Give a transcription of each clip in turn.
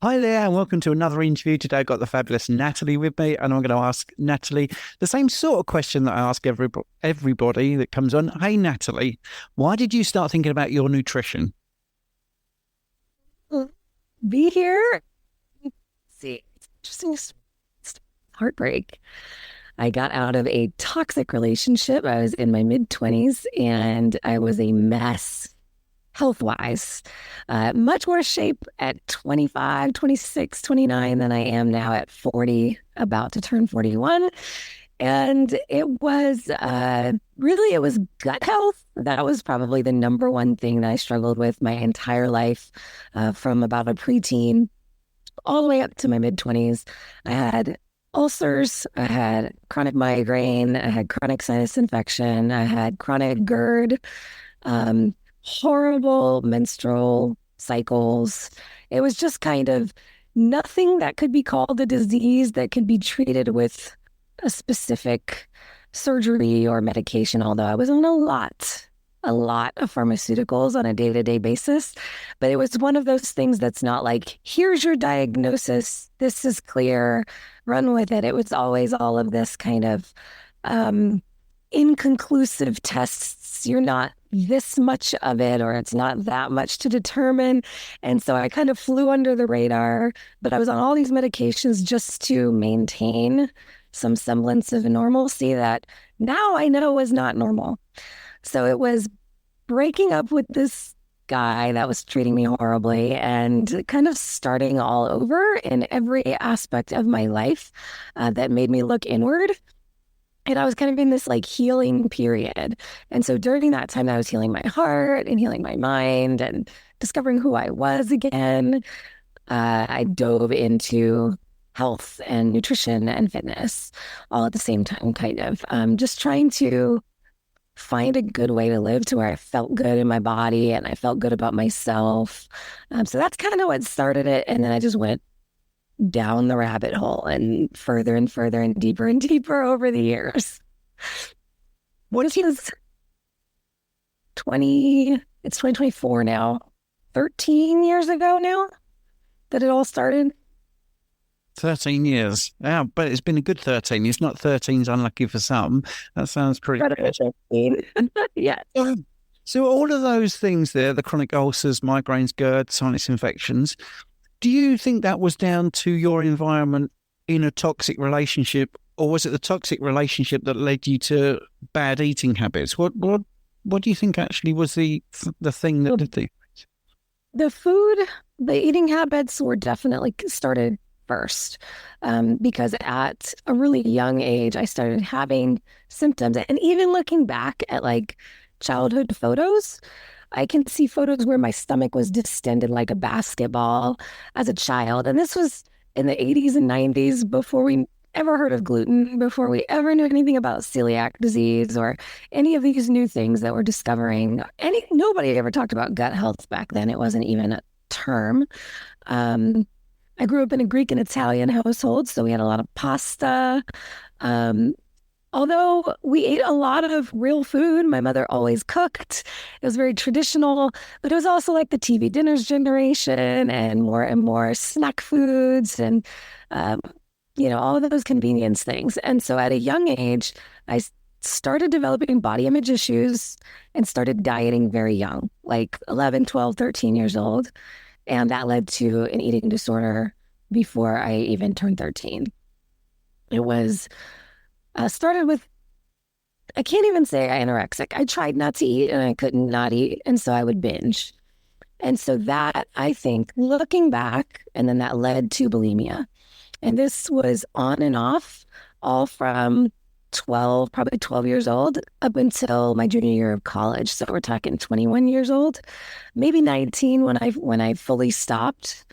Hi there, and welcome to another interview. Today I've got the fabulous Natalie with me, and I'm going to ask Natalie the same sort of question that I ask everybody that comes on. Hey, Natalie, why did you start thinking about your nutrition? Be here. See, it's interesting. Heartbreak. I got out of a toxic relationship. I was in my mid-20s and I was a mess health-wise. Much worse shape at 25, 26, 29 than I am now at 40, about to turn 41. And it was it was gut health. That was probably the number one thing that I struggled with my entire life, from about a preteen all the way up to my mid-20s. I had ulcers, I had chronic migraine, I had chronic sinus infection, I had chronic GERD, horrible menstrual cycles. It was just kind of nothing that could be called a disease that could be treated with a specific surgery or medication, although I was on a lot of pharmaceuticals on a day-to-day basis. But it was one of those things that's not like, here's your diagnosis, this is clear, run with it. It was always all of this kind of inconclusive tests. You're not this much of it, or it's not that much to determine. And so I kind of flew under the radar, but I was on all these medications just to maintain some semblance of normalcy that now I know was not normal. So it was breaking up with this guy that was treating me horribly and kind of starting all over in every aspect of my life, that made me look inward. And I was kind of in this like healing period. And so during that time, I was healing my heart and healing my mind and discovering who I was again. I dove into health and nutrition and fitness all at the same time, kind of just trying to find a good way to live to where I felt good in my body and I felt good about myself. So that's kind of what started it. And then I just went down the rabbit hole and further and deeper over the years. What is it's 2024 now, 13 years ago now that it all started. 13 years. Yeah, but it's been a good 13. It's not 13's unlucky for some. That sounds pretty good. Yeah. So all of those things there, the chronic ulcers, migraines, GERD, sinus infections, do you think that was down to your environment in a toxic relationship, or was it the toxic relationship that led you to bad eating habits? What do you think actually was the thing that did the food, the eating habits were definitely started first, because at a really young age, I started having symptoms. And even looking back at like childhood photos, I can see photos where my stomach was distended like a basketball as a child. And this was in the 80s and 90s, before we ever heard of gluten, before we ever knew anything about celiac disease or any of these new things that we're discovering. Nobody ever talked about gut health back then. It wasn't even a term. I grew up in a Greek and Italian household, so we had a lot of pasta. Although we ate a lot of real food, my mother always cooked. It was very traditional, but it was also like the TV dinners generation and more snack foods and, all of those convenience things. And so at a young age, I started developing body image issues and started dieting very young, like 11, 12, 13 years old. And that led to an eating disorder before I even turned 13. It was started with, I can't even say anorexic. I tried not to eat and I couldn't not eat. And so I would binge. And so that, I think, looking back, and then that led to bulimia. And this was on and off, all from probably 12 years old up until my junior year of college. So we're talking 21 years old, maybe 19 when I fully stopped.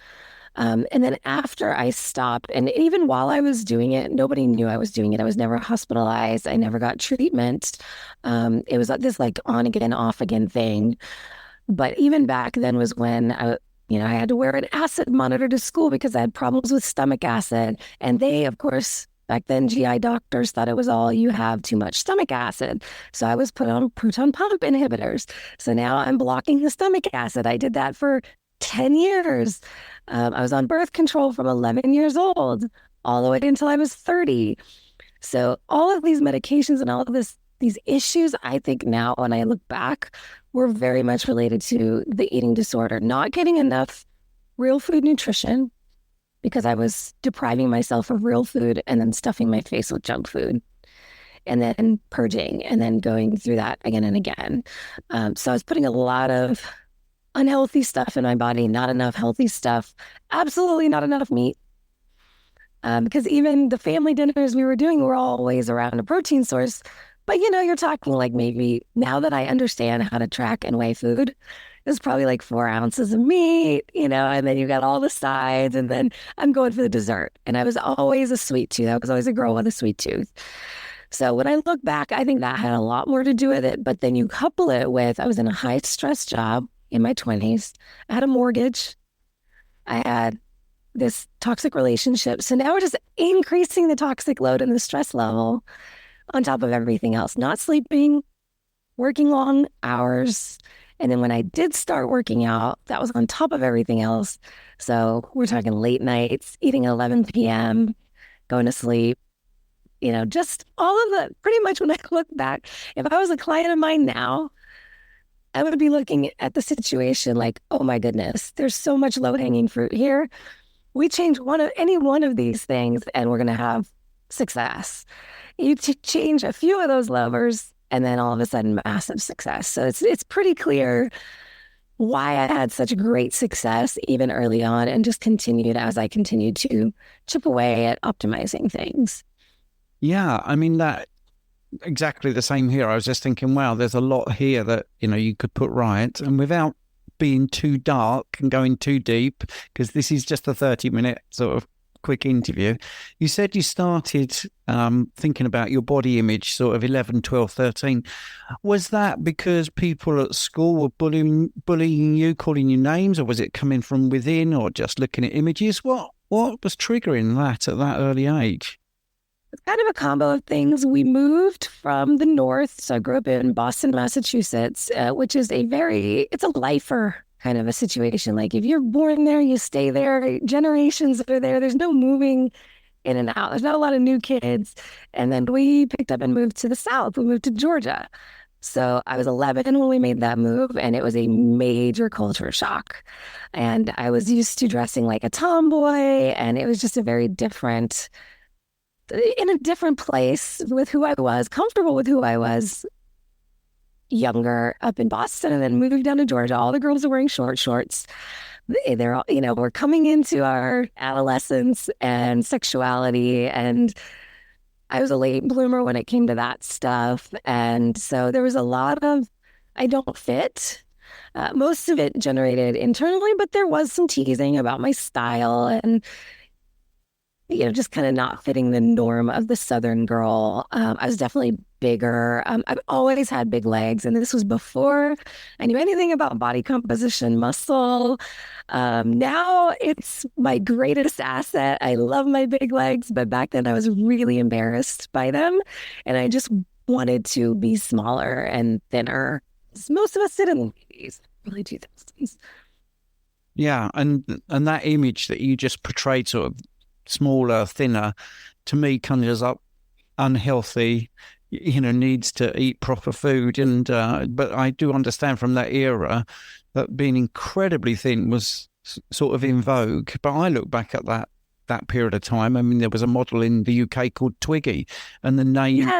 And then after I stopped, and even while I was doing it, nobody knew I was doing it. I was never hospitalized. I never got treatment. It was this like on again, off again thing. But even back then was when I had to wear an acid monitor to school because I had problems with stomach acid. And they, of course, back then, GI doctors thought it was all you have too much stomach acid. So I was put on proton pump inhibitors. So now I'm blocking the stomach acid. I did that for 10 years. I was on birth control from 11 years old all the way until I was 30. So all of these medications and all of these issues, I think now when I look back, were very much related to the eating disorder, not getting enough real food nutrition because I was depriving myself of real food and then stuffing my face with junk food and then purging and then going through that again and again. So I was putting a lot of unhealthy stuff in my body, not enough healthy stuff, absolutely not enough meat. Because even the family dinners we were doing were always around a protein source. But, you're talking like maybe now that I understand how to track and weigh food, it's probably like 4 ounces of meat, and then you got all the sides. And then I'm going for the dessert. And I was always a sweet tooth. I was always a girl with a sweet tooth. So when I look back, I think that had a lot more to do with it. But then you couple it with, I was in a high stress job in my 20s. I had a mortgage. I had this toxic relationship. So now we're just increasing the toxic load and the stress level on top of everything else, not sleeping, working long hours. And then when I did start working out, that was on top of everything else. So we're talking late nights, eating at 11 p.m., going to sleep, just all of the, pretty much when I look back, if I was a client of mine now, I would be looking at the situation like, oh my goodness, there's so much low hanging fruit here. We change any one of these things and we're going to have success. You change a few of those levers and then all of a sudden massive success. So it's pretty clear why I had such great success even early on and just continued as I continued to chip away at optimizing things. Yeah, I mean, that exactly the same here. I was just thinking, wow, there's a lot here that, you could put right. And without being too dark and going too deep, because this is just a 30-minute sort of quick interview, you said you started thinking about your body image sort of 11, 12, 13. Was that because people at school were bullying you, calling you names, or was it coming from within, or just looking at images? What was triggering that at that early age? It's kind of a combo of things. We moved from the north. So I grew up in Boston, Massachusetts, which is it's a lifer kind of a situation. Like if you're born there, you stay there. Generations are there. There's no moving in and out. There's not a lot of new kids. And then we picked up and moved to the south. We moved to Georgia. So I was 11 when we made that move, and it was a major culture shock. And I was used to dressing like a tomboy, and it was just in a different place with who I was, comfortable with who I was, younger up in Boston, and then moving down to Georgia. All the girls are wearing short shorts. They're all, we're coming into our adolescence and sexuality, and I was a late bloomer when it came to that stuff. And so there was a lot of, I don't fit. Most of it generated internally, but there was some teasing about my style and just kind of not fitting the norm of the Southern girl. I was definitely bigger. I've always had big legs, and this was before I knew anything about body composition, muscle. Now it's my greatest asset. I love my big legs, but back then I was really embarrassed by them, and I just wanted to be smaller and thinner. Most of us did in the 80s, early 2000s. Yeah, and that image that you just portrayed, sort of smaller, thinner, to me conjures up unhealthy, needs to eat proper food. And but I do understand from that era that being incredibly thin was sort of in vogue. But I look back at that period of time. I mean, there was a model in the UK called Twiggy, and the name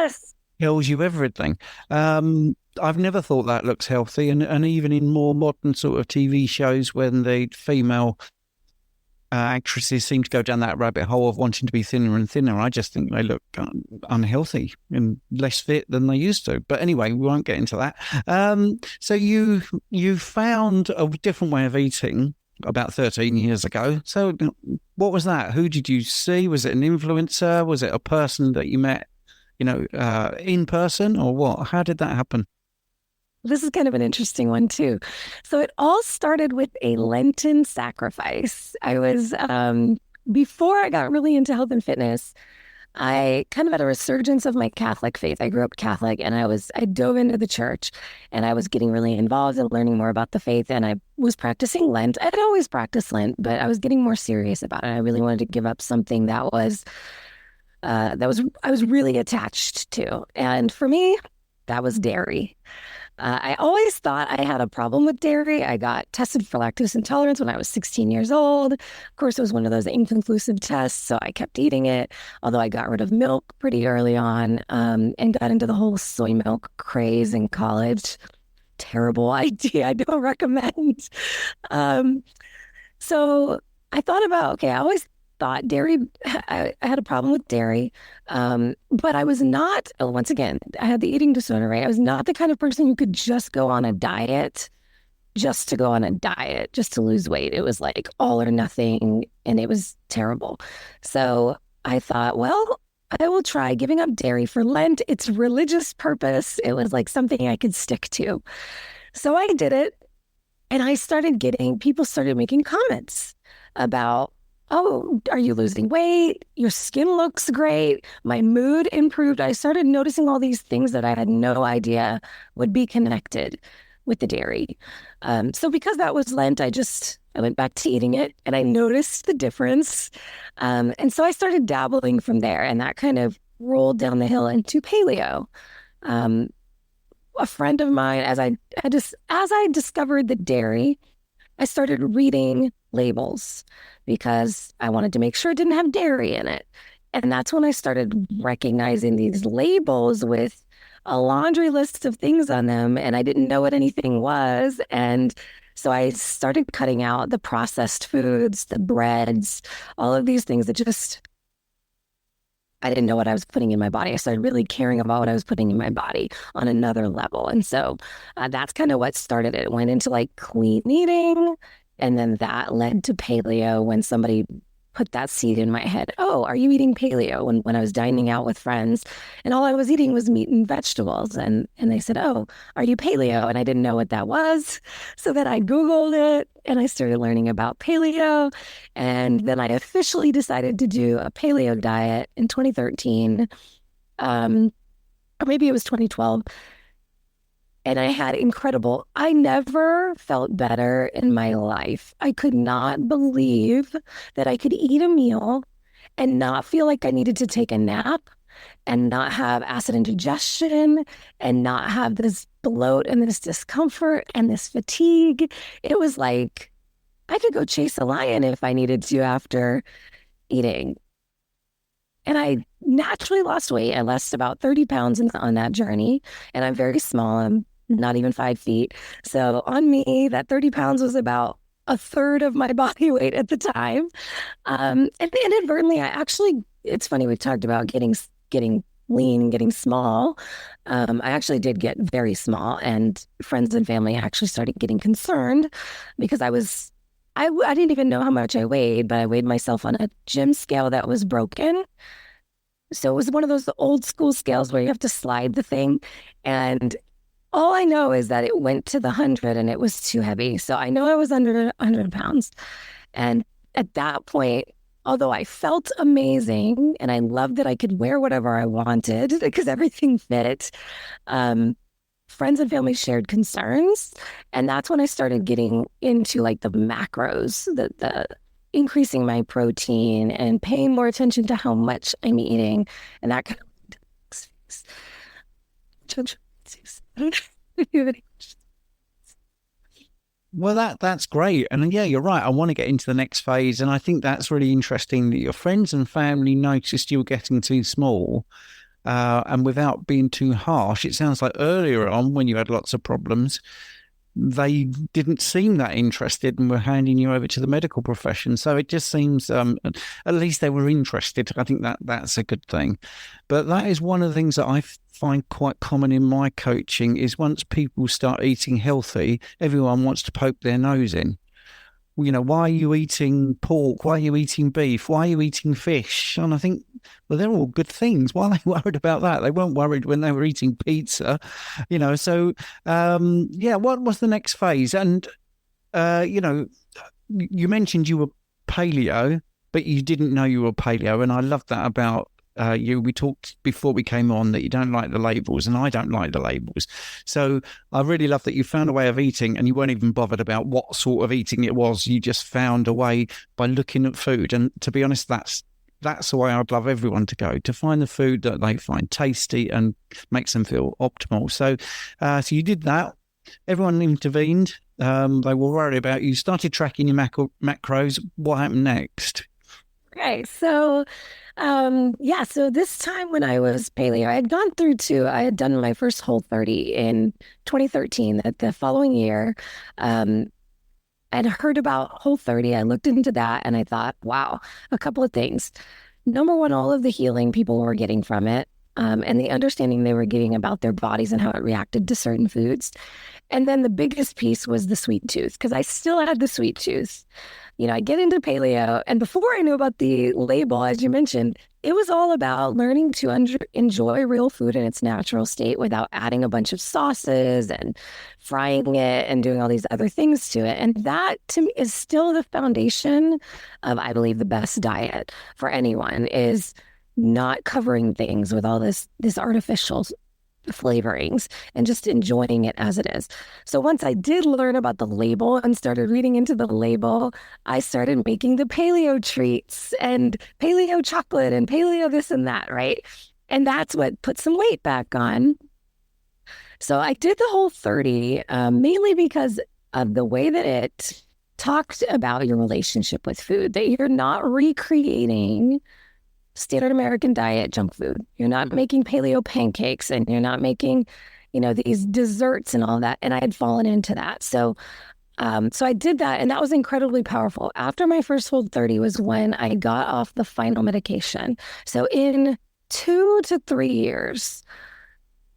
tells you everything. I've never thought that looks healthy, and even in more modern sort of TV shows, when the female actresses seem to go down that rabbit hole of wanting to be thinner and thinner, I just think they look unhealthy and less fit than they used to. But anyway, we won't get into that. So you found a different way of eating about 13 years ago. So what was that? Who did you see? Was it an influencer? Was it a person that you met, in person, or what? How did that happen? This is kind of an interesting one, too. So it all started with a Lenten sacrifice. I was, before I got really into health and fitness, I kind of had a resurgence of my Catholic faith. I grew up Catholic and I dove into the church and I was getting really involved in learning more about the faith. And I was practicing Lent. I'd always practiced Lent, but I was getting more serious about it. I really wanted to give up something I was really attached to. And for me, that was dairy. I always thought I had a problem with dairy. I got tested for lactose intolerance when I was 16 years old. Of course, it was one of those inconclusive tests, so I kept eating it, although I got rid of milk pretty early on, and got into the whole soy milk craze in college. Terrible idea. I don't recommend. Um, so I thought about, okay, I always thought dairy, I had a problem with dairy, but I was not, once again, I had the eating disorder, right? I was not the kind of person who could just go on a diet, just to go on a diet, just to lose weight. It was like all or nothing, and it was terrible. So I thought, well, I will try giving up dairy for Lent. It's religious purpose. It was like something I could stick to. So I did it, and people started making comments about, oh, are you losing weight? Your skin looks great. My mood improved. I started noticing all these things that I had no idea would be connected with the dairy. So because that was Lent, I went back to eating it and I noticed the difference. And so I started dabbling from there, and that kind of rolled down the hill into paleo. A friend of mine, as I discovered the dairy, I started reading labels because I wanted to make sure it didn't have dairy in it. And that's when I started recognizing these labels with a laundry list of things on them, and I didn't know what anything was. And so I started cutting out the processed foods, the breads, all of these things that I didn't know what I was putting in my body. I started really caring about what I was putting in my body on another level. And so that's kind of what started it. It went into like clean eating. And then that led to paleo when somebody put that seed in my head. Oh, are you eating paleo? When I was dining out with friends and all I was eating was meat and vegetables. And they said, oh, are you paleo? And I didn't know what that was. So then I Googled it and I started learning about paleo. And then I officially decided to do a paleo diet in 2013. Or maybe it was 2012. And I never felt better in my life. I could not believe that I could eat a meal and not feel like I needed to take a nap and not have acid indigestion and not have this bloat and this discomfort and this fatigue. It was like I could go chase a lion if I needed to after eating. And I naturally lost weight. I lost about 30 pounds on that journey. And I'm very small. I'm not even 5 feet. So on me, that 30 pounds was about a third of my body weight at the time. And inadvertently, it's funny, we talked about getting lean and getting small. I actually did get very small, and friends and family actually started getting concerned because I didn't even know how much I weighed, but I weighed myself on a gym scale that was broken. So it was one of those old school scales where you have to slide the thing. And all I know is that it went to the 100 and it was too heavy. So I know I was under 100 pounds. And at that point, although I felt amazing and I loved that I could wear whatever I wanted because everything fit, friends and family shared concerns. And that's when I started getting into like the macros, the increasing my protein and paying more attention to how much I'm eating. And that kind of Well, that's great. And yeah, you're right. I want to get into the next phase. And I think that's really interesting that your friends and family noticed you were getting too small. And without being too harsh, it sounds like earlier on when you had lots of problems, they didn't seem that interested and were handing you over to the medical profession. So it just seems, at least they were interested. I think that's a good thing. But that is one of the things that I find quite common in my coaching is once people start eating healthy, everyone wants to poke their nose in. You know, why are you eating pork? Why are you eating beef? Why are you eating fish? And I think, well, they're all good things. Why are they worried about that? They weren't worried when they were eating pizza, you know. So, yeah, what was the next phase? And, you know, you mentioned you were paleo, but you didn't know you were paleo. And I love that about we talked before we came on that you don't like the labels, and I don't like the labels. So I really love that you found a way of eating, and you weren't even bothered about what sort of eating it was. You just found a way by looking at food. And to be honest, that's the way I'd love everyone to go, to find the food that they find tasty and makes them feel optimal. So, so you did that. Everyone intervened. They were worried about you. Started tracking your macros. What happened next? Okay, so so this time when I was paleo, I had gone through two. I had done my first Whole30 in 2013. The following year, I'd heard about Whole30. I looked into that and I thought, wow, a couple of things. Number one, all of the healing people were getting from it, and the understanding they were getting about their bodies and how it reacted to certain foods. And then the biggest piece was the sweet tooth, because I still had the sweet tooth. I get into paleo, and before I knew about the label, as you mentioned, it was all about learning to enjoy real food in its natural state without adding a bunch of sauces and frying it and doing all these other things to it. And that, to me, is still the foundation of, I believe, the best diet for anyone, is not covering things with all this artificial flavorings and just enjoying it as it is. So once I did learn about the label and started reading into the label, I started making the paleo treats and paleo chocolate and paleo this and that, right? And that's what put some weight back on. So I did the Whole30 mainly because of the way that it talked about your relationship with food, that you're not recreating standard American diet junk food. You're not making paleo pancakes, and you're not making, these desserts and all that. And I had fallen into that. So I did that, and that was incredibly powerful. After my first Whole30 was when I got off the final medication. So in 2 to 3 years,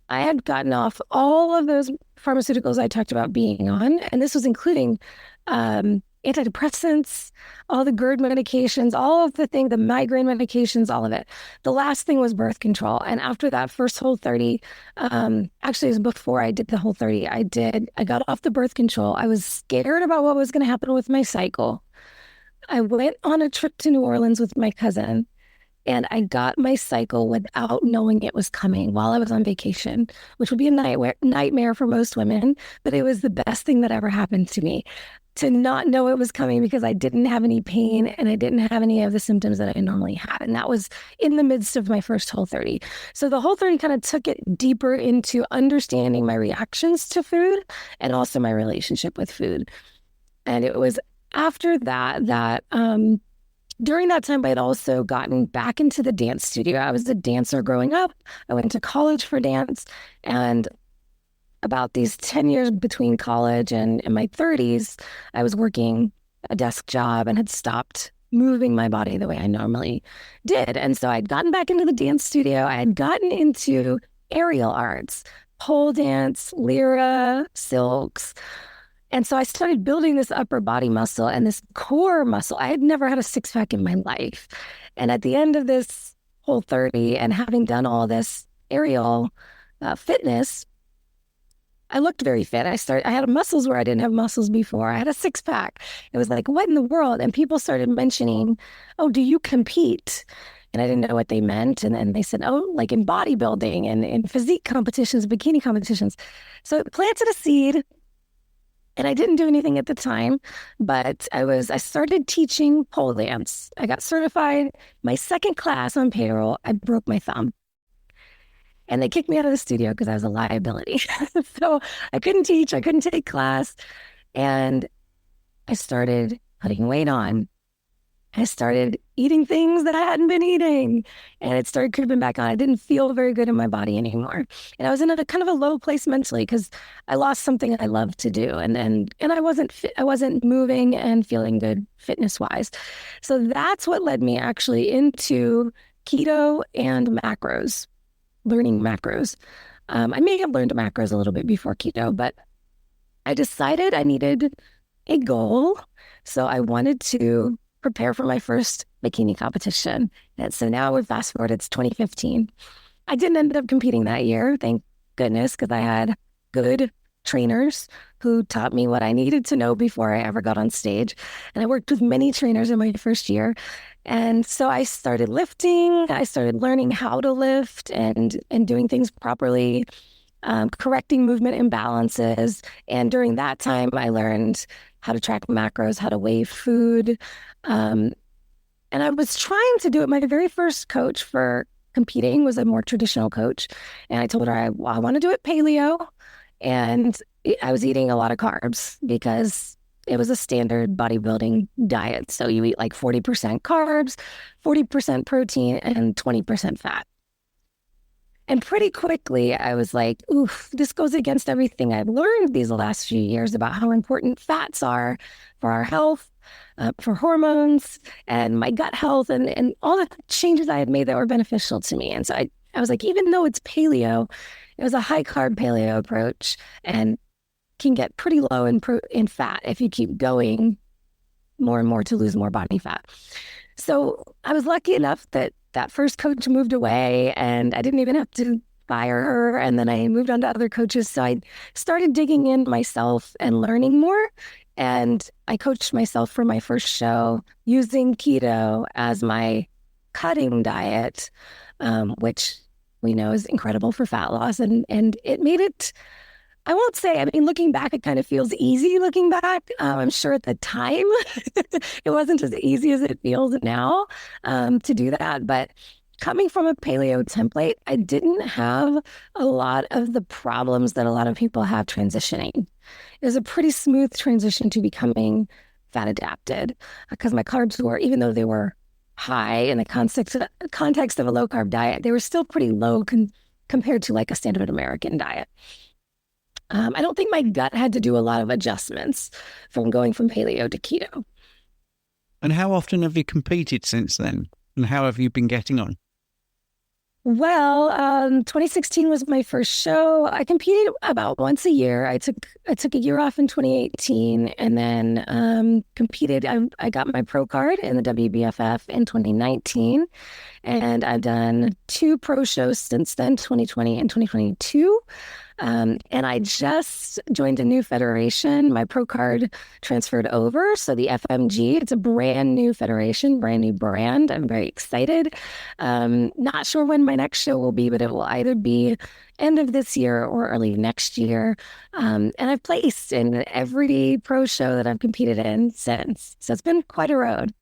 I had gotten off all of those pharmaceuticals I talked about being on. And this was including antidepressants, all the GERD medications, all of the migraine medications, all of it. The last thing was birth control. And after that first Whole30, actually it was before I did the Whole30, I got off the birth control. I was scared about what was going to happen with my cycle. I went on a trip to New Orleans with my cousin, and I got my cycle without knowing it was coming while I was on vacation, which would be a nightmare for most women, but it was the best thing that ever happened to me, to not know it was coming, because I didn't have any pain and I didn't have any of the symptoms that I normally had. And that was in the midst of my first Whole30. So the Whole30 kind of took it deeper into understanding my reactions to food and also my relationship with food. And it was after that, during that time, I had also gotten back into the dance studio. I was a dancer growing up. I went to college for dance, and about these 10 years between college and in my 30s, I was working a desk job and had stopped moving my body the way I normally did. And so I'd gotten back into the dance studio. I had gotten into aerial arts, pole dance, lyra, silks. And so I started building this upper body muscle and this core muscle. I had never had a six-pack in my life. And at the end of this Whole30 and having done all this aerial fitness, I looked very fit. I had muscles where I didn't have muscles before. I had a six-pack. It was like, what in the world? And people started mentioning, oh, do you compete? And I didn't know what they meant. And then they said, oh, like in bodybuilding and in physique competitions, bikini competitions. So it planted a seed. And I didn't do anything at the time, but I started teaching pole dance. I got certified. My second class on payroll, I broke my thumb. And they kicked me out of the studio because I was a liability. So I couldn't teach, I couldn't take class. And I started putting weight on. I started eating things that I hadn't been eating, and it started creeping back on. I didn't feel very good in my body anymore. And I was in a kind of a low place mentally because I lost something I loved to do. And I wasn't fit, I wasn't moving and feeling good fitness wise. So that's what led me actually into keto and macros, learning macros. I may have learned macros a little bit before keto, but I decided I needed a goal. So I wanted to prepare for my first bikini competition. And so now we fast forward, it's 2015. I didn't end up competing that year, thank goodness, because I had good trainers who taught me what I needed to know before I ever got on stage. And I worked with many trainers in my first year. And so I started lifting. I started learning how to lift and doing things properly, correcting movement imbalances. And during that time, I learned how to track macros, how to weigh food. And I was trying to do it. My very first coach for competing was a more traditional coach. And I told her, I want to do it paleo. And I was eating a lot of carbs because it was a standard bodybuilding diet. So you eat like 40% carbs, 40% protein, and 20% fat. And pretty quickly, I was like, oof, this goes against everything I've learned these last few years about how important fats are for our health, for hormones, and my gut health, and all the changes I had made that were beneficial to me. And so I was like, even though it's paleo, it was a high carb paleo approach and can get pretty low in fat if you keep going more and more to lose more body fat. So I was lucky enough that first coach moved away and I didn't even have to fire her. And then I moved on to other coaches. So I started digging in myself and learning more. And I coached myself for my first show using keto as my cutting diet, which we know is incredible for fat loss. And it made it, I won't say, I mean, looking back, it kind of feels easy looking back. I'm sure at the time it wasn't as easy as it feels now to do that. But coming from a paleo template, I didn't have a lot of the problems that a lot of people have transitioning. It was a pretty smooth transition to becoming fat adapted because my carbs were, even though they were high in the context of a low carb diet, they were still pretty low compared to like a standard American diet. I don't think my gut had to do a lot of adjustments from going from paleo to keto. And how often have you competed since then? And how have you been getting on? Well, 2016 was my first show. I competed about once a year. I took a year off in 2018 and then competed. I got my pro card in the WBFF in 2019. And I've done 2 pro shows since then, 2020 and 2022. And I just joined a new federation. My pro card transferred over. So the FMG, it's a brand new federation, brand new brand. I'm very excited. Not sure when my next show will be, but it will either be end of this year or early next year. And I've placed in every pro show that I've competed in since. So it's been quite a road.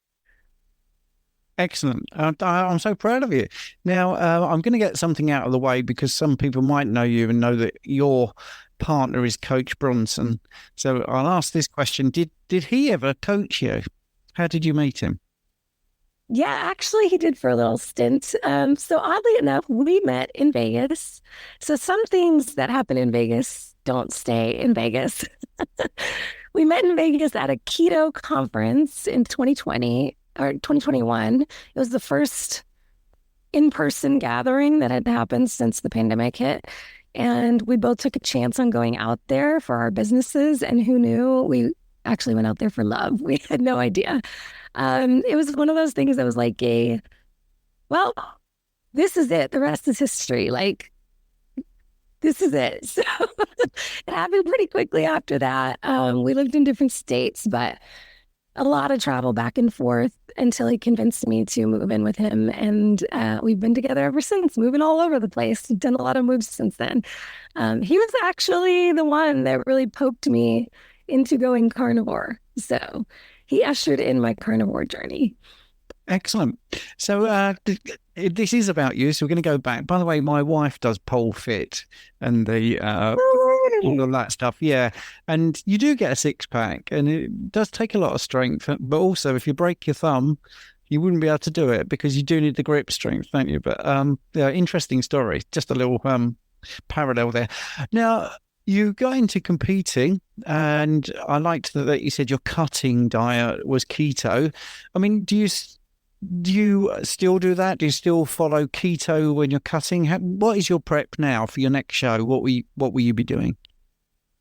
Excellent. I'm so proud of you. Now, I'm going to get something out of the way because some people might know you and know that your partner is Coach Bronson. So I'll ask this question. Did he ever coach you? How did you meet him? Yeah, actually, he did for a little stint. So oddly enough, we met in Vegas. So some things that happen in Vegas don't stay in Vegas. We met in Vegas at a keto conference in 2020. Or 2021. It was the first in-person gathering that had happened since the pandemic hit. And we both took a chance on going out there for our businesses. And who knew? We actually went out there for love. We had no idea. It was one of those things that was like well, this is it. The rest is history. Like, this is it. So it happened pretty quickly after that. We lived in different states, but a lot of travel back and forth until he convinced me to move in with him. And we've been together ever since, moving all over the place. Done a lot of moves since then. He was actually the one that really poked me into going carnivore. So he ushered in my carnivore journey. Excellent. So this is about you. So we're going to go back. By the way, my wife does pole fit and the all of that stuff. Yeah. And you do get a 6-pack and it does take a lot of strength. But also, if you break your thumb, you wouldn't be able to do it because you do need the grip strength, don't you? But yeah, interesting story. Just a little parallel there. Now, you got into competing, and I liked that you said your cutting diet was keto. I mean, do you still do that? Do you still follow keto when you're cutting? What is your prep now for your next show? What will you be doing?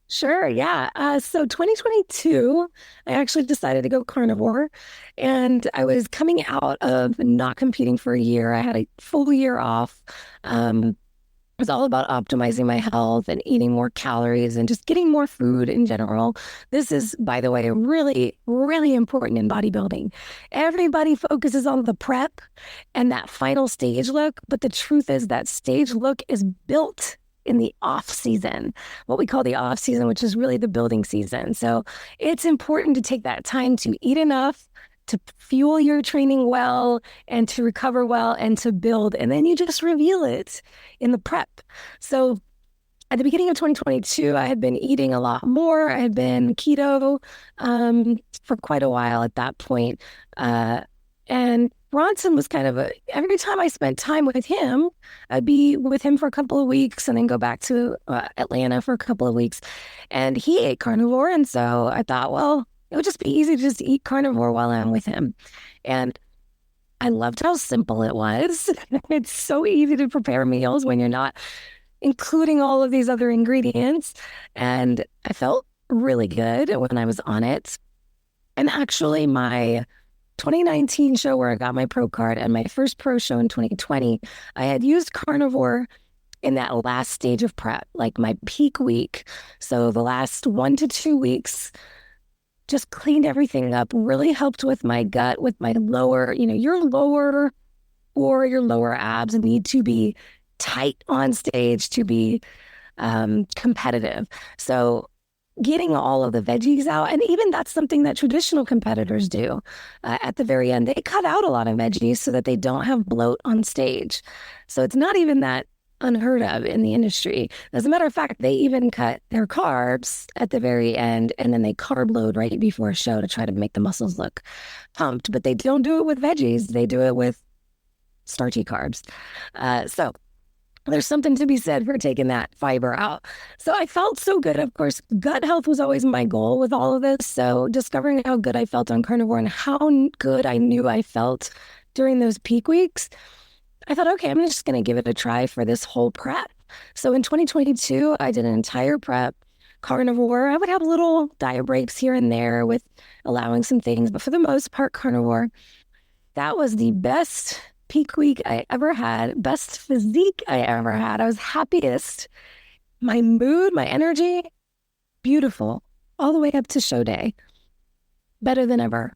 Sure, yeah. So 2022, I actually decided to go carnivore, and I was coming out of not competing for a year. I had a full year off. It's all about optimizing my health and eating more calories and just getting more food in general. This is, by the way, really, really important in bodybuilding. Everybody focuses on the prep and that final stage look, but the truth is that stage look is built in the off season, what we call the off season, which is really the building season. So it's important to take that time to eat enough, to fuel your training well, and to recover well, and to build. And then you just reveal it in the prep. So at the beginning of 2022, I had been eating a lot more. I had been keto for quite a while at that point. And Bronson was kind of every time I spent time with him, I'd be with him for a couple of weeks and then go back to Atlanta for a couple of weeks. And he ate carnivore. And so I thought, well, it would just be easy to just eat carnivore while I'm with him. And I loved how simple it was. It's so easy to prepare meals when you're not including all of these other ingredients. And I felt really good when I was on it. And actually, my 2019 show where I got my pro card and my first pro show in 2020, I had used carnivore in that last stage of prep, like my peak week. So the last 1 to 2 weeks, just cleaned everything up, really helped with my gut, with my lower, your lower or your lower abs need to be tight on stage to be competitive. So getting all of the veggies out, and even that's something that traditional competitors do at the very end. They cut out a lot of veggies so that they don't have bloat on stage. So it's not even that unheard of in the industry. As a matter of fact, they even cut their carbs at the very end, and then they carb load right before a show to try to make the muscles look pumped. But they don't do it with veggies. They do it with starchy carbs. So there's something to be said for taking that fiber out. So I felt so good. Of course, gut health was always my goal with all of this. So discovering how good I felt on carnivore and how good I knew I felt during those peak weeks, I thought, okay, I'm just going to give it a try for this whole prep. So in 2022, I did an entire prep carnivore. I would have little diet breaks here and there with allowing some things, but for the most part, carnivore. That was the best peak week I ever had, best physique I ever had. I was happiest. My mood, my energy, beautiful, all the way up to show day. Better than ever.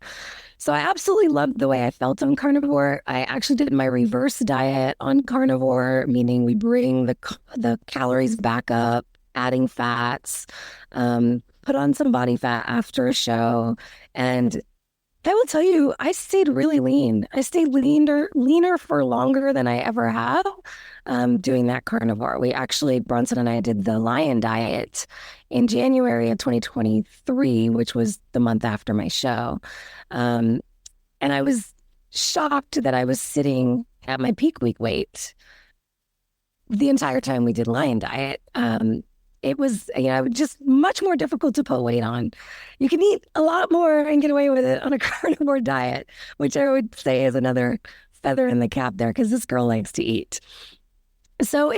So I absolutely loved the way I felt on carnivore. I actually did my reverse diet on carnivore, meaning we bring the calories back up, adding fats, put on some body fat after a show. And I will tell you, I stayed really lean. I stayed leaner for longer than I ever have doing that carnivore. Bronson and I did the lion diet in January of 2023, which was the month after my show. And I was shocked that I was sitting at my peak week weight the entire time we did lion diet. It was, just much more difficult to put weight on. You can eat a lot more and get away with it on a carnivore diet, which I would say is another feather in the cap there because this girl likes to eat. So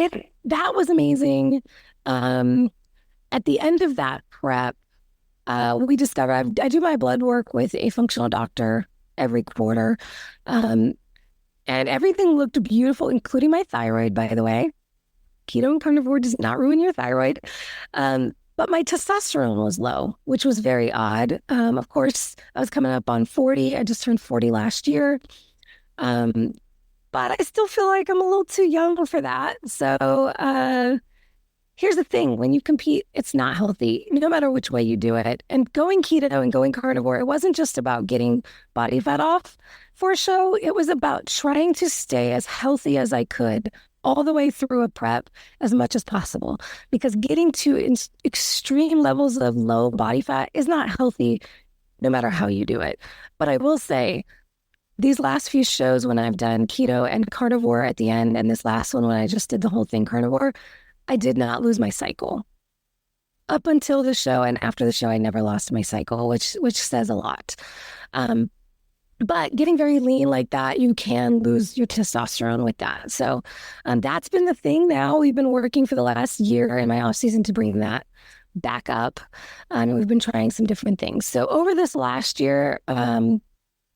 that was amazing. At the end of that prep, we discovered I do my blood work with a functional doctor every quarter. And everything looked beautiful, including my thyroid, by the way. Keto and carnivore does not ruin your thyroid. But my testosterone was low, which was very odd. Of course, I was coming up on 40. I just turned 40 last year. But I still feel like I'm a little too young for that. So here's the thing. When you compete, it's not healthy, no matter which way you do it. And going keto and going carnivore, it wasn't just about getting body fat off for a show. It was about trying to stay as healthy as I could all the way through a prep as much as possible, because getting to extreme levels of low body fat is not healthy no matter how you do it. But I will say these last few shows when I've done keto and carnivore at the end, and this last one when I just did the whole thing carnivore, I did not lose my cycle. Up until the show and after the show, I never lost my cycle, which says a lot. But getting very lean like that, you can lose your testosterone with that. So that's been the thing now. We've been working for the last year in my off season to bring that back up. And we've been trying some different things. So over this last year,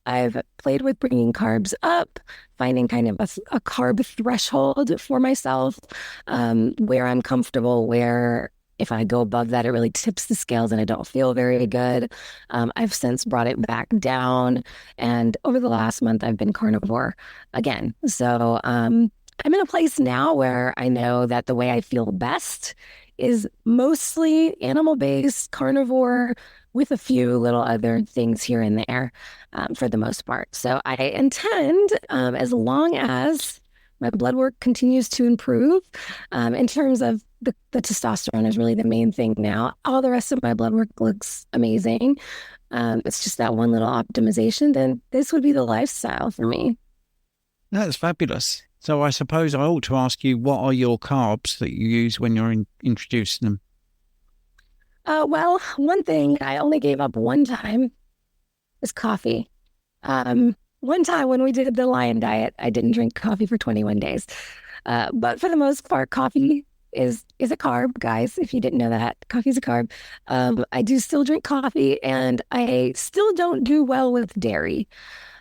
I've played with bringing carbs up, finding kind of a carb threshold for myself, where I'm comfortable, where if I go above that, it really tips the scales and I don't feel very good. I've since brought it back down. And over the last month, I've been carnivore again. So I'm in a place now where I know that the way I feel best is mostly animal-based, carnivore, with a few little other things here and there, for the most part. So I intend, as long as my blood work continues to improve, in terms of the testosterone is really the main thing now. All the rest of my blood work looks amazing. It's just that one little optimization. Then this would be the lifestyle for me. That's fabulous. So I suppose I ought to ask you, what are your carbs that you use when you're introducing them? Well, one thing I only gave up one time is coffee. One time when we did the lion diet, I didn't drink coffee for 21 days. But for the most part, coffee is a carb, guys. If you didn't know that, coffee is a carb. I do still drink coffee, and I still don't do well with dairy.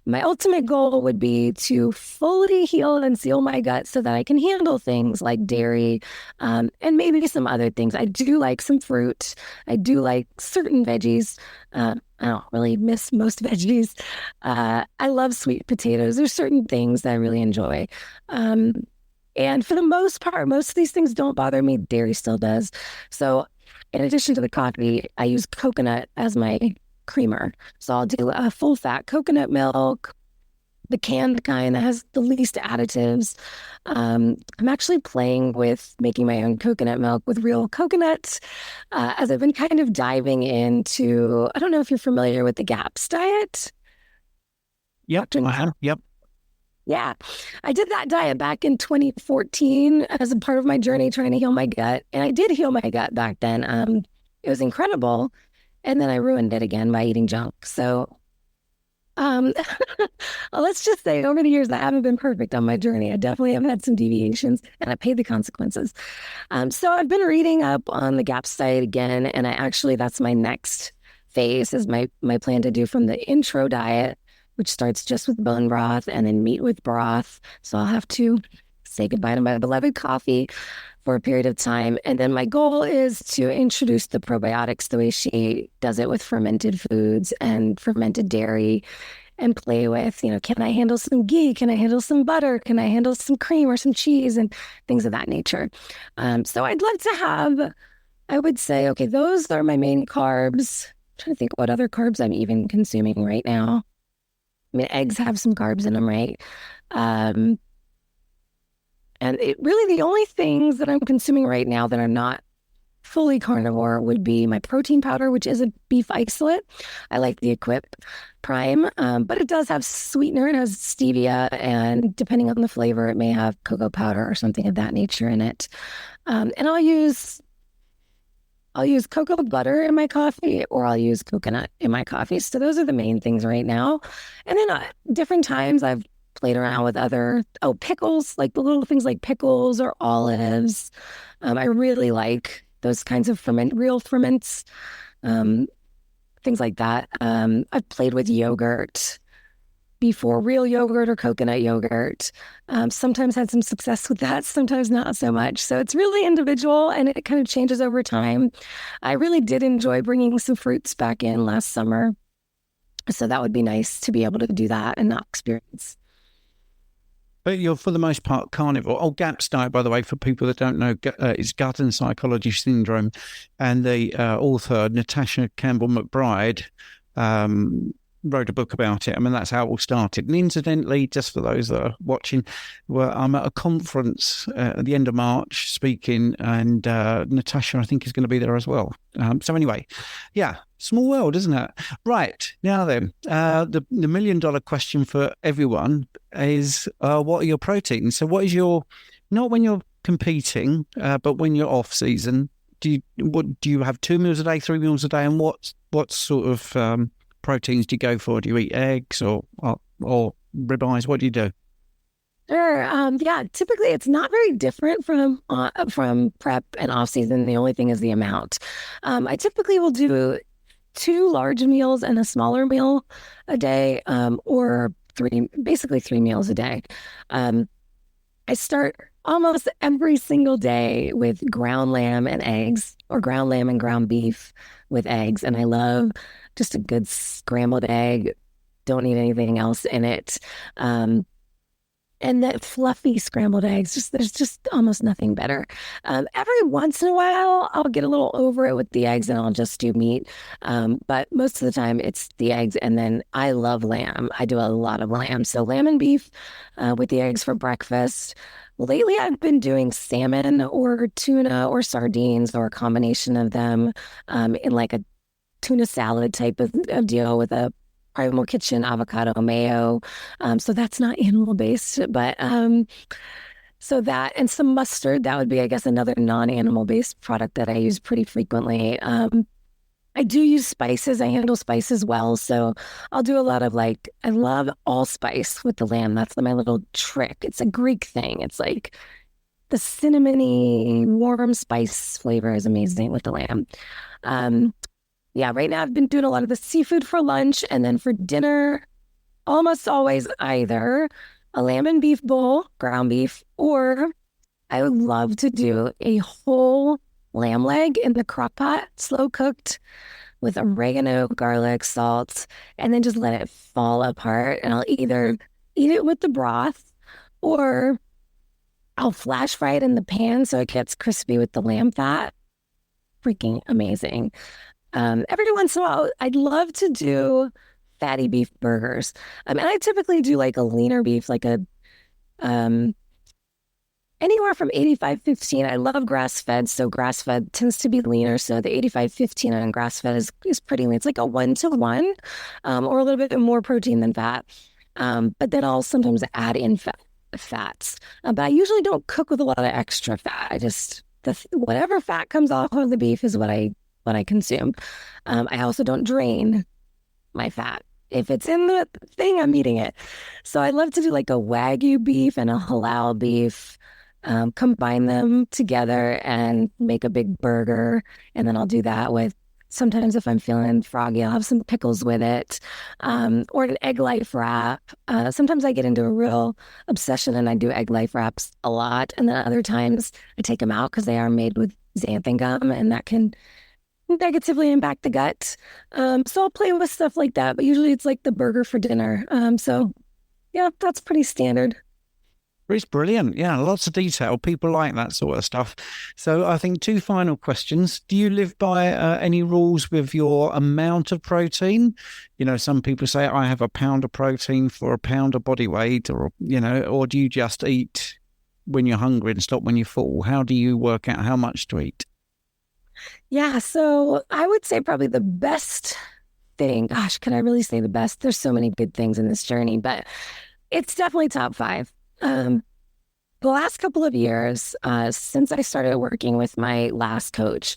My ultimate goal would be to fully heal and seal my gut so that I can handle things like dairy, and maybe some other things. I do like some fruit. I do like certain veggies. I don't really miss most veggies. I love sweet potatoes. There's certain things that I really enjoy. And for the most part, most of these things don't bother me. Dairy still does. So in addition to the coffee, I use coconut as my creamer. So I'll do a full fat coconut milk, the canned kind that has the least additives. I'm actually playing with making my own coconut milk with real coconuts, as I've been kind of diving into, I don't know if you're familiar with the GAPS diet. Yep, I am. Yep. Yeah, I did that diet back in 2014 as a part of my journey trying to heal my gut. And I did heal my gut back then. It was incredible. And then I ruined it again by eating junk. So well, let's just say over the years, I haven't been perfect on my journey. I definitely have had some deviations and I paid the consequences. So I've been reading up on the GAPS diet again. And that's my next phase is my plan to do from the intro diet, which starts just with bone broth and then meat with broth. So I'll have to say goodbye to my beloved coffee for a period of time. And then my goal is to introduce the probiotics the way she does it with fermented foods and fermented dairy, and play with, can I handle some ghee? Can I handle some butter? Can I handle some cream or some cheese and things of that nature? So I'd love to have, I would say, okay, those are my main carbs. I'm trying to think what other carbs I'm even consuming right now. I mean, eggs have some carbs in them, right? And really the only things that I'm consuming right now that are not fully carnivore would be my protein powder, which is a beef isolate. I like the Equip Prime, but it does have sweetener. It has stevia, and depending on the flavor, it may have cocoa powder or something of that nature in it. And I'll use cocoa butter in my coffee, or I'll use coconut in my coffee. So those are the main things right now. And then different times I've played around with pickles, like the little things like pickles or olives. I really like those kinds of real ferments, things like that. I've played with yogurt before, real yogurt or coconut yogurt. Sometimes had some success with that, sometimes not so much. So it's really individual and it kind of changes over time. I really did enjoy bringing some fruits back in last summer. So that would be nice to be able to do that and not experience. But you're, for the most part, carnivore. Oh, GAPS diet, by the way, for people that don't know, it's gut and psychology syndrome. And the author, Natasha Campbell McBride, wrote a book about it. I mean, that's how it all started. And incidentally, just for those that are watching, I'm at a conference at the end of March speaking, and Natasha, I think, is going to be there as well. So anyway, yeah, small world, isn't it? Right, now then, the $1 million question for everyone is, what are your proteins? So what is not when you're competing, but when you're off season, do you have 2 meals a day, 3 meals a day, and what sort of proteins do you go for? Do you eat eggs or ribeyes? What do you do? Sure. Yeah, typically it's not very different from prep and off season. The only thing is the amount. I typically will do 2 large meals and a smaller meal a day, or basically 3 meals a day. Um, I start almost every single day with ground lamb and eggs, or ground lamb and ground beef with eggs. And I love just a good scrambled egg. Don't need anything else in it. And that fluffy scrambled eggs, there's just almost nothing better. Every once in a while, I'll get a little over it with the eggs and I'll just do meat. But most of the time, it's the eggs. And then I love lamb. I do a lot of lamb. So lamb and beef with the eggs for breakfast. Lately, I've been doing salmon or tuna or sardines or a combination of them in like a tuna salad type of deal with a Primal Kitchen avocado mayo. So that's not animal based, but so that and some mustard, that would be, I guess, another non-animal based product that I use pretty frequently. I do use spices. I handle spices well. So I'll do a lot of I love allspice with the lamb. That's my little trick. It's a Greek thing. It's like the cinnamony, warm spice flavor is amazing with the lamb. Yeah, right now I've been doing a lot of the seafood for lunch, and then for dinner, almost always either a lamb and beef bowl, ground beef, or I would love to do a whole lamb leg in the crock pot, slow cooked with oregano, garlic, salt, and then just let it fall apart. And I'll either eat it with the broth or I'll flash fry it in the pan so it gets crispy with the lamb fat. Freaking amazing. Every once in a while, I'd love to do fatty beef burgers. And I typically do like a leaner beef, like a anywhere from 85-15. I love grass-fed, so grass-fed tends to be leaner. So the 85-15 on grass-fed is pretty lean. It's like a 1-to-1, or a little bit more protein than fat. But then I'll sometimes add in fats. But I usually don't cook with a lot of extra fat. I just whatever fat comes off of the beef is what I consume. I also don't drain my fat. If it's in the thing, I'm eating it. So I love to do like a Wagyu beef and a halal beef, combine them together and make a big burger. And then I'll do that with, sometimes if I'm feeling froggy, I'll have some pickles with it, or an egg life wrap. Sometimes I get into a real obsession and I do egg life wraps a lot. And then other times I take them out because they are made with xanthan gum and that can negatively impact the gut. So I'll play with stuff like that, but usually it's like the burger for dinner. So yeah, that's pretty standard. It's brilliant. Yeah, lots of detail. People like that sort of stuff. So I think 2 final questions. Do you live by any rules with your amount of protein? You know, some people say I have a pound of protein for a pound of body weight, or, or do you just eat when you're hungry and stop when you're full? How do you work out how much to eat? Yeah, so I would say probably the best thing, gosh, can I really say the best? There's so many good things in this journey, but it's definitely top 5. The last couple of years, since I started working with my last coach,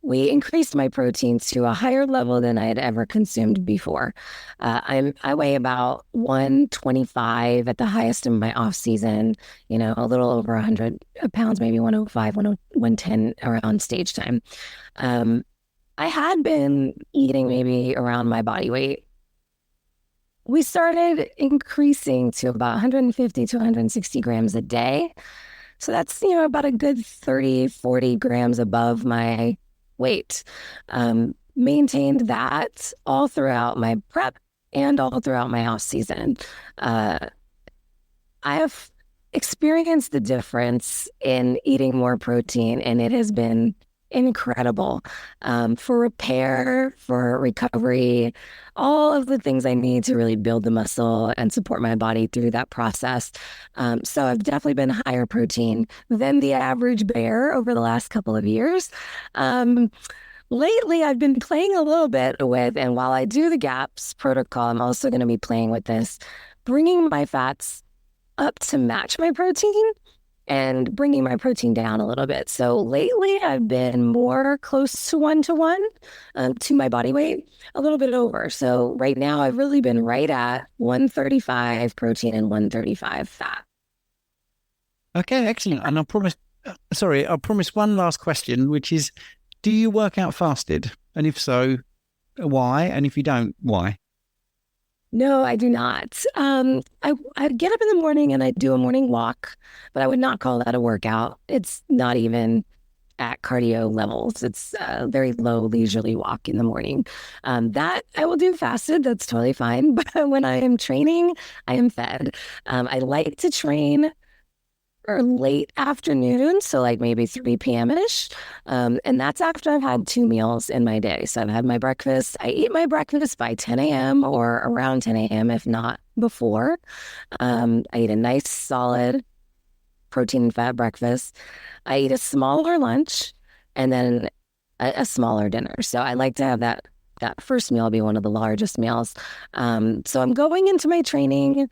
we increased my protein to a higher level than I had ever consumed before. I weigh about 125 at the highest in my off season, a little over 100 pounds, maybe 105, 110 around stage time. I had been eating maybe around my body weight. We started increasing to about 150 to 160 grams a day. So that's, about a good 30, 40 grams above my weight. Maintained that all throughout my prep and all throughout my off season. I have experienced the difference in eating more protein, and it has been incredible, for repair, for recovery, all of the things I need to really build the muscle and support my body through that process. So I've definitely been higher protein than the average bear over the last couple of years. Lately, I've been playing a little bit with, and while I do the GAPS protocol, I'm also going to be playing with this, bringing my fats up to match my protein and bringing my protein down a little bit. So lately, I've been more close to 1-to-1 to my body weight, a little bit over. So right now, I've really been right at 135 protein and 135 fat. Okay, excellent. And I promise one last question, which is, do you work out fasted? And if so, why? And if you don't, why? No, I do not. I get up in the morning and I do a morning walk, but I would not call that a workout. It's not even at cardio levels. It's a very low leisurely walk in the morning. That I will do fasted. That's totally fine. But when I am training, I am fed. I like to train or late afternoon, so like maybe 3 p.m. ish. And that's after I've had 2 meals in my day. So I've had my breakfast. I eat my breakfast by 10 a.m. or around 10 a.m., if not before. I eat a nice, solid protein and fat breakfast. I eat a smaller lunch and then a smaller dinner. So I like to have that first meal be one of the largest meals. So I'm going into my training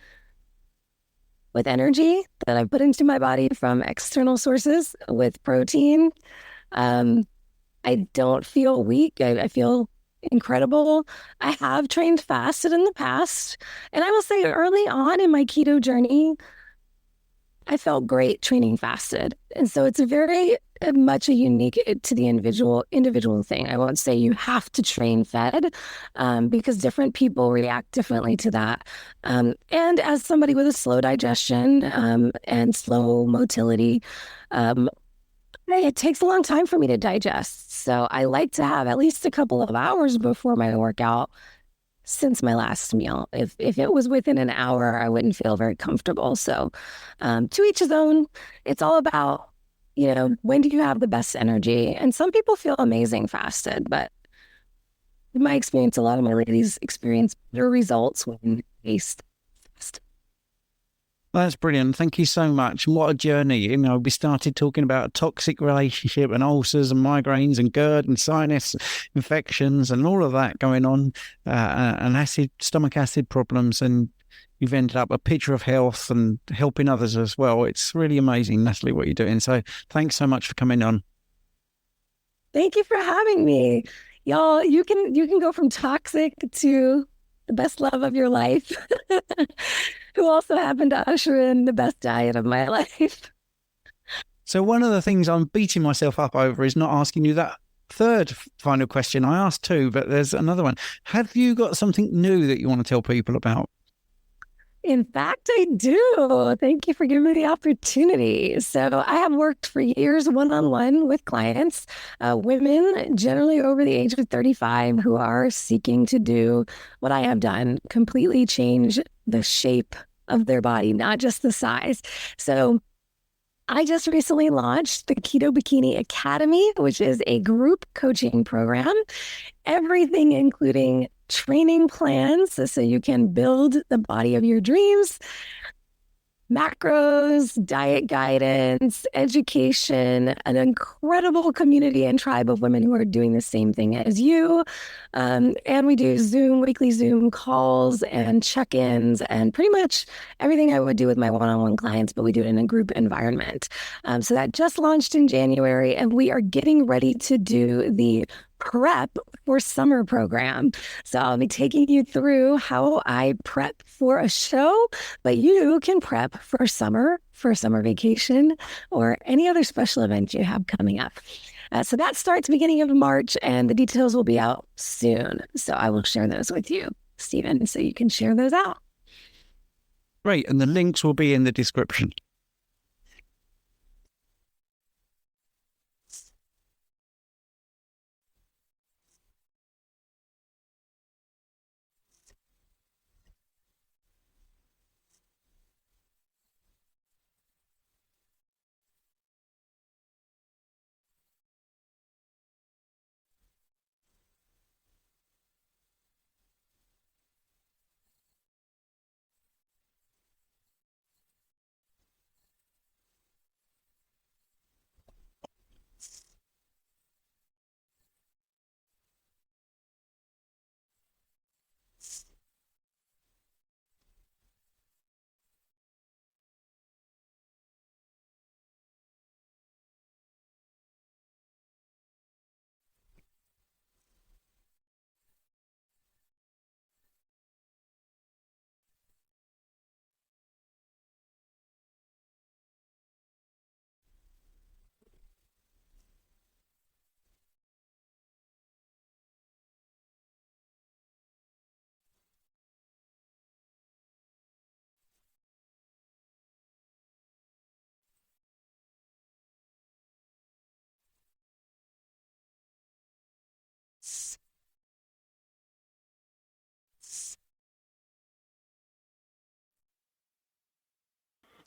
with energy that I've put into my body from external sources with protein. Um, I don't feel weak. I feel incredible. I have trained fasted in the past. And I will say early on in my keto journey, I felt great training fasted. And so it's a very much a unique to the individual thing. I won't say you have to train fed because different people react differently to that. And as somebody with a slow digestion and slow motility, it takes a long time for me to digest. So I like to have at least a couple of hours before my workout since my last meal. If it was within an hour, I wouldn't feel very comfortable. So to each his own. It's all about, when do you have the best energy? And some people feel amazing fasted, but in my experience, a lot of my ladies experience better results when they fast. That's brilliant. Thank you so much. And what a journey. We started talking about a toxic relationship and ulcers and migraines and GERD and sinus infections and all of that going on, and stomach acid problems. And you've ended up a picture of health and helping others as well. It's really amazing, Natalie, what you're doing. So thanks so much for coming on. Thank you for having me. Y'all, you can go from toxic to the best love of your life, who also happened to usher in the best diet of my life. So one of the things I'm beating myself up over is not asking you that third final question. I asked two, but there's another one. Have you got something new that you want to tell people about? In fact, I do. Thank you for giving me the opportunity. So I have worked for years one-on-one with clients, women generally over the age of 35 who are seeking to do what I have done, completely change the shape of their body, not just the size. So I just recently launched the Keto Bikini Academy, which is a group coaching program, everything including training plans so you can build the body of your dreams, macros, diet guidance, education, an incredible community and tribe of women who are doing the same thing as you. And we do weekly Zoom calls and check-ins and pretty much everything I would do with my one-on-one clients, but we do it in a group environment. So that just launched in January, and we are getting ready to do the prep for summer program. So I'll be taking you through how I prep for a show, but you can prep for a summer vacation, or any other special event you have coming up. So that starts beginning of March, and the details will be out soon. So I will share those with you, Stephen, so you can share those out. Great. And the links will be in the description.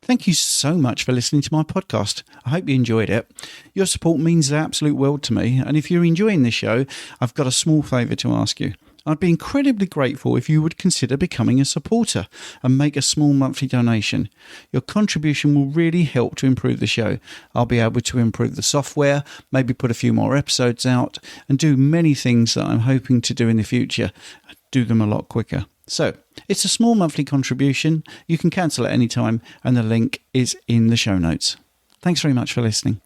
Thank you so much for listening to my podcast. I hope you enjoyed it. Your support means the absolute world to me, and if you're enjoying this show, I've got a small favour to ask you. I'd be incredibly grateful if you would consider becoming a supporter and make a small monthly donation. Your contribution will really help to improve the show. I'll be able to improve the software, maybe put a few more episodes out, and do many things that I'm hoping to do in the future. Do them a lot quicker. So, it's a small monthly contribution. You can cancel at any time, and the link is in the show notes. Thanks very much for listening.